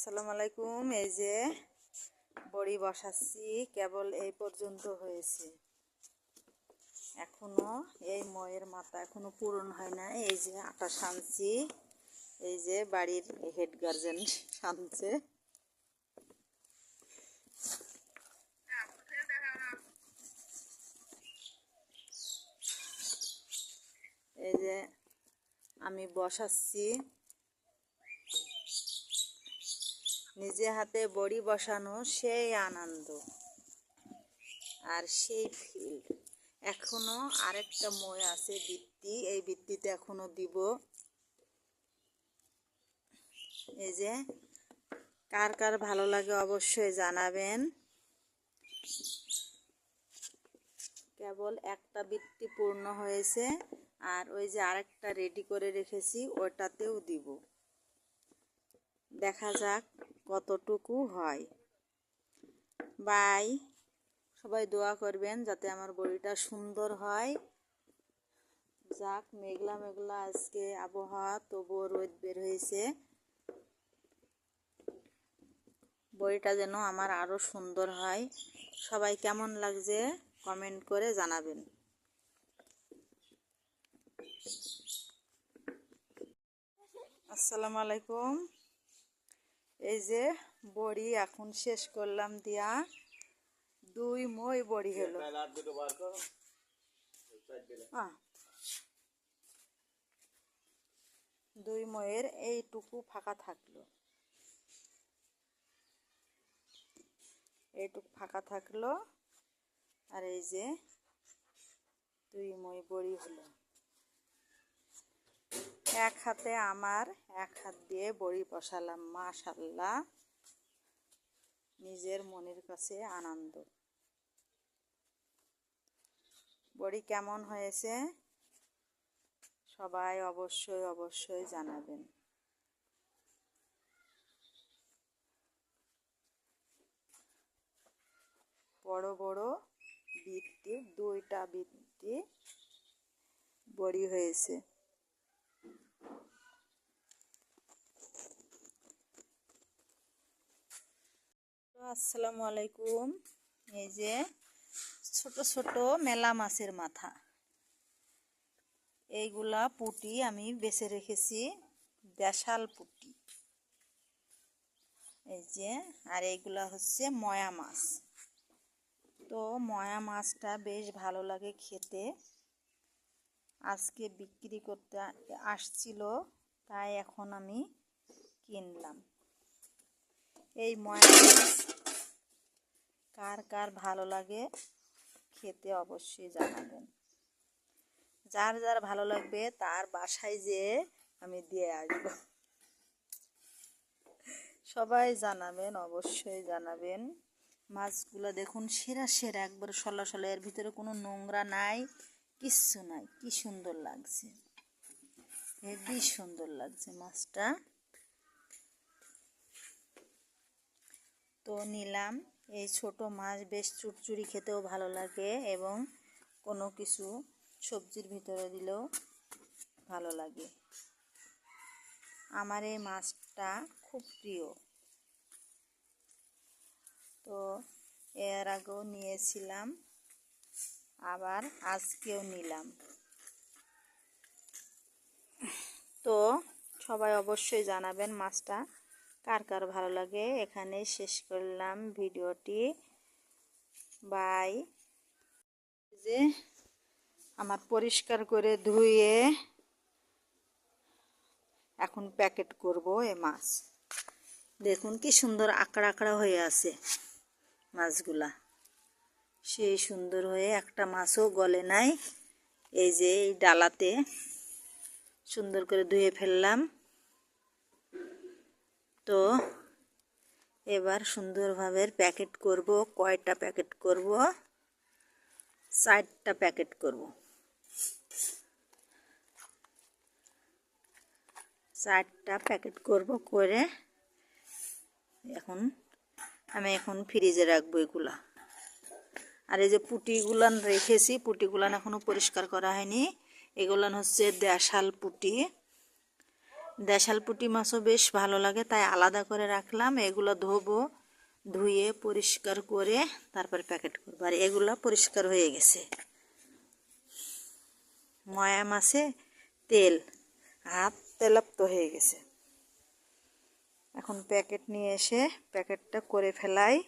আসসালামু আলাইকুম। এই যে বড়ি বসাচ্ছি, কেবল এই পর্যন্ত হয়েছে, এখনো এই ময়ের মাথা এখনো পূরণ হয় না। এই যে আটা সানছি, এই যে বাড়ির হেড গার্জেন সানছে। এই যে আমি বসাচ্ছি, নিজে হাতে বড়ি বসানো সেই আনন্দ আর সেই ফিল্ড। এখনো আরেকটা মই আছে বৃত্তি, এই বৃত্তিতে এখনো দিব। এই যে কার কার ভালো লাগে অবশ্যই জানাবেন। কেবল একটা বৃত্তি পূর্ণ হয়েছে, আর ওই যে আরেকটা রেডি করে রেখেছি ওটাতেও দিব। দেখা যাক কতটুকু হয়। বাই, সবাই দোয়া করবেন যাতে আমার বড়িটা সুন্দর হয়। যাক, মেঘলা মেঘলা আজকে আবহাওয়া, তবুও রোদ বের হয়েছে। বড়িটা যেন আমার আরও সুন্দর হয়। সবাই কেমন লাগছে কমেন্ট করে জানাবেন। আসসালামু আলাইকুম। এই যে বড়ি এখন শেষ করলাম দিয়া, 2 মই বড়ি হলো। দুই ময়ের এইটুকু ফাঁকা থাকলো, এইটুকু ফাঁকা থাকলো। আর এই যে 2 মই বড়ি হলো। এক হাতে আমার, এক হাত দিয়ে বড়ি বসালাম। মাশাআল্লাহ, নিজের মনের কাছে আনন্দ। বড়ি কেমন হয়েছে সবাই অবশ্যই অবশ্যই জানাবেন। বড় বড় বৃত্তি, 2টা বৃত্তি বড়ি হয়েছে। আসসালামু আলাইকুম। এই যে ছোট ছোট মেলা মাছের মাথা, এইগুলা পুঁটি আমি বেছে রেখেছি, দেশাল পুঁটি। এই যে, আর এইগুলা হচ্ছে ময়া মাছ। তো ময়া মাছটা বেশ ভালো লাগে খেতে। আজকে বিক্রি করতে আসছিল, তাই এখন আমি কিনলাম। এই ময়া মাছ কার কার ভালো লাগে খেতে অবশ্যই জানাবেন। যার যার ভালো লাগবে তার বাসায় যেয়ে আমি দিয়ে আসব। সবাই জানাবেন, অবশ্যই জানাবেন। মাছগুলো দেখুন সেরা সেরা, একবার সলা সলা, এর ভিতরে কোনো নোংরা নাই, কিচ্ছু নাই। কি সুন্দর লাগছে, হেবি সুন্দর লাগছে মাছটা। তো নিলাম। এই ছোট মাছ বেশ চুরচুরি, খেতেও ভালো লাগে এবং কোনো কিছু সবজির ভিতরে দিলেও ভালো লাগে। আমার এই মাছটা খুব প্রিয়। তো এর আগেও নিয়েছিলাম, আবার আজকেও নিলাম। তো সবাই অবশ্যই জানাবেন মাছটা কার কার ভালো লাগে। এখানেই শেষ করলাম ভিডিওটি। বাই। যে আমার পরিষ্কার করে ধুয়ে এখন প্যাকেট করব এই মাছ। দেখুন কি সুন্দর আকড়া আকড়া হয়ে আছে মাছগুলা, সেই সুন্দর হয়ে একটা মাছও গলে নাই। এই যে এই ডালাতে সুন্দর করে ধুয়ে ফেললাম। তো এবার সুন্দরভাবে প্যাকেট করব। কয়টা প্যাকেট করব? 4টা প্যাকেট করব। 4টা প্যাকেট করব করে আমি এখন ফ্রিজে রাখবো এগুলা। আর এই যে পুঁটিগুলান রেখেছি, পুঁটিগুলান এখনো পরিষ্কার করা হয়নি। এগুলান হচ্ছে দেশাল পুঁটি। দেশাল পুঁটি মাছও বেশ ভালো লাগে, তাই আলাদা করে রাখলাম। এগুলো ধোবো, ধুয়ে পরিষ্কার করে তারপর প্যাকেট করবো। আর এগুলো পরিষ্কার হয়ে গেছে। ময়া মাছে তেল, হাত তেলাপ্ত হয়ে গেছে। এখন প্যাকেট নিয়ে এসে প্যাকেটটা করে ফেলাই।